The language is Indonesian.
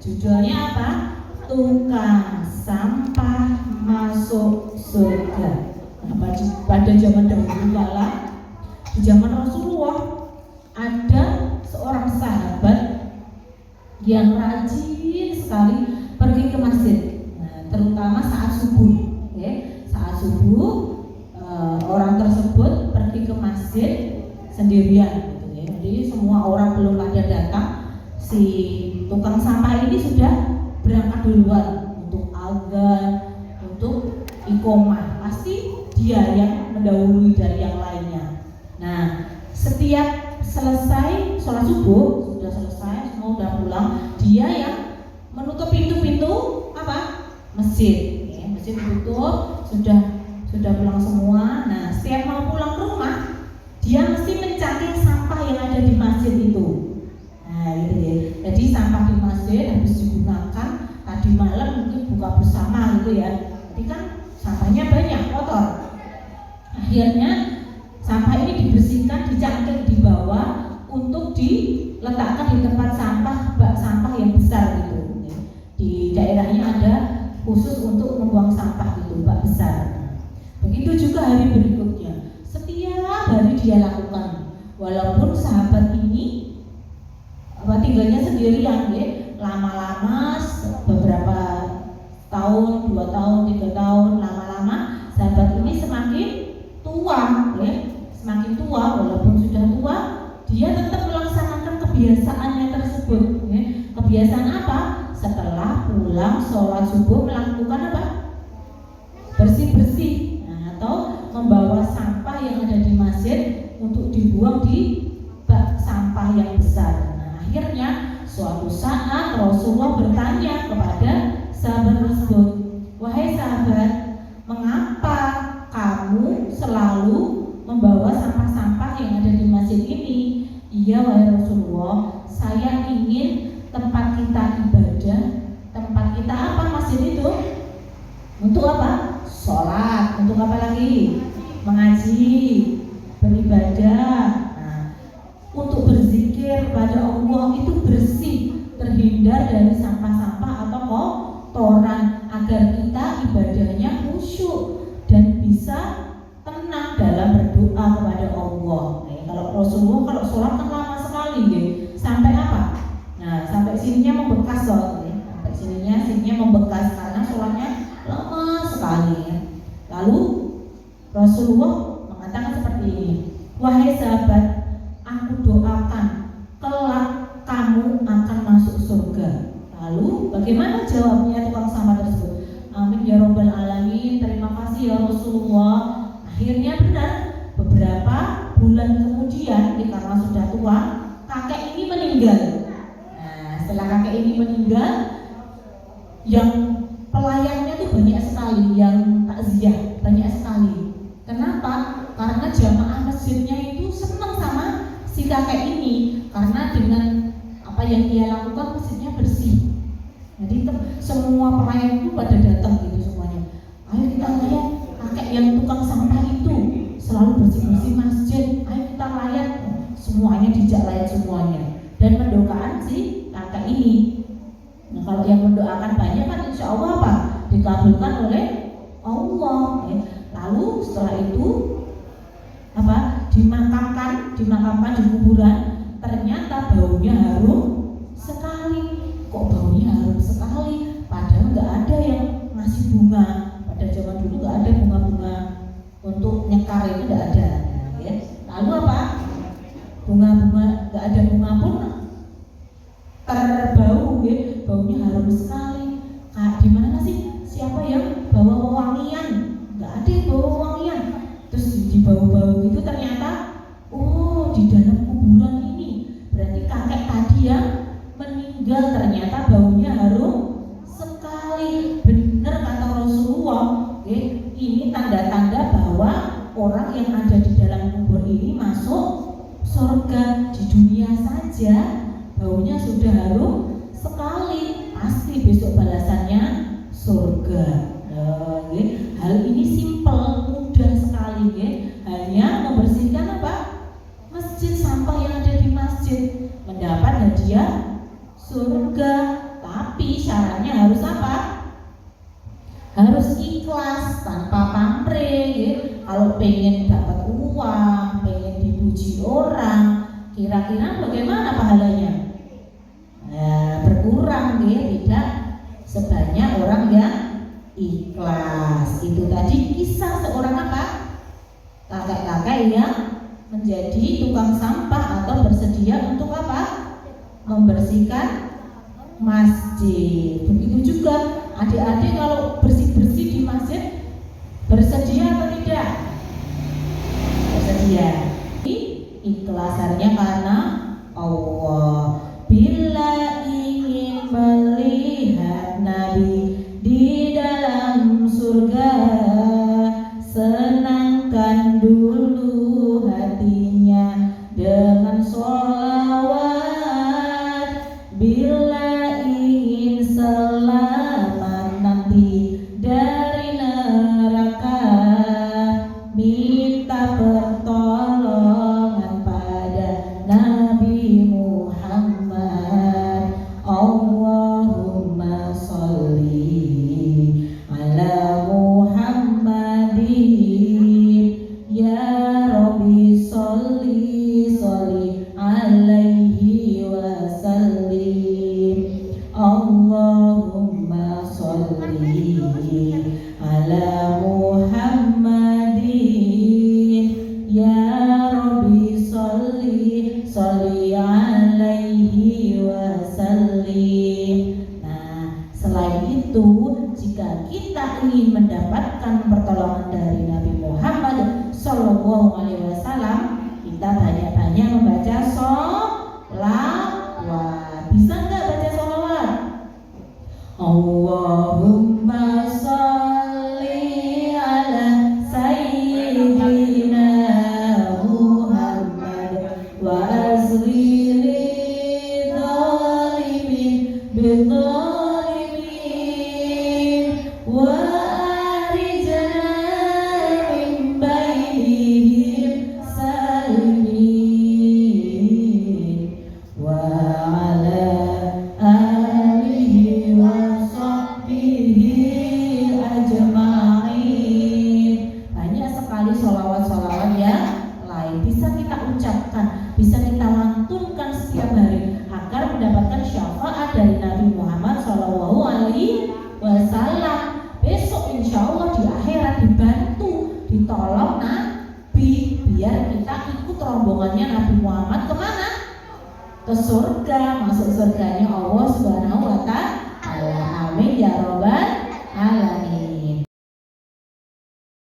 Judulnya apa? Tukang sampah masuk surga. Nah, pada zaman dahulu kala, di zaman Rasulullah, ada seorang sahabat yang rajin sekali pergi ke masjid. Nah, terutama saat subuh. Saat subuh orang tersebut pergi ke masjid sendirian. Jadi semua orang belum pada datang, si tukang sampah ini sudah berangkat duluan untuk azan, untuk iqomah. Pasti dia yang mendahului dari yang lainnya. Nah, setiap selesai sholat subuh, sudah selesai, semua sudah pulang, dia yang menutup pintu-pintu apa? Masjid. Masjid ditutup, sudah pulang semua. Nah, setiap mau pulang ke rumah, dia mesti mencari sampah yang ada di masjid itu. Nah, gitu ya. Jadi sampah di masjid habis digunakan tadi malam mungkin buka bersama gitu ya. Jadi kan sampahnya banyak, kotor. Akhirnya sampah ini dibersihkan, dicangkir di bawah untuk diletakkan di tempat sampah, bak sampah yang besar gitu. Di daerahnya ada khusus untuk membuang sampah gitu, bak besar. Begitu juga hari berikutnya. Setiap hari dia lakukan. Walaupun sahabat ini tinggalnya sendirian ya, lama-lama beberapa tahun, 2 tahun, 3 tahun, lama-lama sahabat ini semakin tua ya, semakin tua. Walaupun sudah tua, dia tetap melaksanakan kebiasaannya tersebut ya. Kebiasaan apa? Setelah pulang sholat subuh melakukan apa? Bersih-bersih, atau membawa sampah yang ada di masjid untuk dibuang di bak sampah yang besar. Nah, akhirnya suatu saat Rasulullah bertanya kepada sahabat tersebut, "Wahai sahabat, mengapa kamu selalu membawa sampah-sampah yang ada di masjid ini?" "Iya wahai Rasulullah, saya ingin tempat kita ibadah, tempat kita apa masjid itu? Untuk apa? Sholat. Untuk apa lagi? Mengaji, beribadah. Nah, untuk berzikir pada Allah itu bersih, terhindar dari sampah-sampah atau kotoran, agar kita ibadahnya khusyuk dan bisa tenang dalam berdoa kepada Allah. Kalau Rasulullah kalau sholat kan lama sekali ya. Sampai apa? Nah, sampai sininya membekas loh. Sampai sininya membekas karena sholatnya lama sekali. Lalu Rasulullah mengatakan seperti ini, "Wahai sahabat, aku doakan kelak kamu akan masuk surga." Lalu bagaimana jawabnya tukang sampah tersebut? "Amin ya robbal alamin, terima kasih ya Rasulullah." Akhirnya benar, beberapa bulan kemudian karena sudah tua, kakek ini meninggal. Nah, setelah kakek ini meninggal, yang pelayannya itu banyak sekali, yang takziah banyak sekali. Kenapa? Karena jamaah masjidnya itu senang sama si kakek ini, karena dengan apa yang dia lakukan masjidnya bersih. Jadi semua pelayan itu pada datang gitu semuanya. "Ayo kita lihat kakek yang tukang sampah itu selalu bersih-bersih masjid. Ayo kita layan." Semuanya dijak layan semuanya dan mendoakan si kakek ini. Nah, kalau yang mendoakan banyak kan insya Allah apa? Dikabulkan oleh Allah. Lalu setelah itu apa? Dimakamkan di kuburan. Ternyata baunya harum sekali. Kok baunya harum sekali? Padahal nggak ada yang ngasih bunga. Pada zaman dulu nggak ada bunga-bunga untuk nyekar, itu nggak ada. Ya. Lalu apa? Bunga-bunga nggak ada bunga pun terbau, ya. Baunya harum sekali. Di mana sih? Siapa yang bawa wewangian? Nggak ada yang bawa wewangian. Terus di bau-bau itu ternyata, oh di dalam kuburan ini berarti kakek tadi yang meninggal, ternyata baunya harum sekali. Benar kata Rasulullah, ini tanda-tanda bahwa orang yang ada di dalam kubur ini masuk surga. Di dunia saja baunya sudah harum sekali, pasti besok balasannya surga. Hal ini simpel, mudah sekali, hanya membersihkan apa? Masjid, sampah yang ada di masjid, mendapat hadiah surga. Tapi Tapi syaratnya harus apa? Harus ikhlas, tanpa pamrih ya. Kalau pengen dapat uang, pengen dipuji orang, kira-kira bagaimana pahalanya? Nah, berkurang ya, tidak sebanyak orang yang ikhlas. Itu tadi kisah seorang apa? Kakek-kakek yang menjadi tukang sampah atau bersedia untuk apa? Membersihkan masjid. Begitu juga adik-adik kalau bersih-bersih di masjid, bersedia atau tidak? Bersedia. Ikhlasannya karena Allah. Bila ingin melihat Nabi di dalam surga, senangkan dulu hatinya dengan sholawat. Bila ingin selamat nanti dari neraka, minta pertolongan pada Nabi Muhammad. Allahumma sholli ala Muhammadin, ya Rabbi sholli alaihi wasallim. Allahumma sholli ala Muhammadin, ya Rabbi sholli alaihi wasallim. Nah, selain itu, jika kita ingin mendapatkan pertolongan dari Nabi Muhammad Sallallahu Alaihi Wasallam, kita banyak-banyak membaca sholawat. Bisa nggak baca sholawat? Allahumma sholli ala sayyidina Muhammad wa azlili dhalimin bidhalimin wa arijana min bainihim salimin wa ala alihi wa sahbihi ajma'in. Banyak sekali sholawat-sholawat yang lain bisa kita ucapkan, bisa kita lantunkan setiap hari agar mendapatkan syafaat dari Nabi Muhammad Shallallahu Alaihi Wasallam. Besok insya Allah di akhirat dibantu, ditolong Nabi, biar kita ikut rombongannya Nabi Muhammad kemana? Ke surga, masuk surganya Allah Subhanahu Wa Ta'ala. Amin ya robbal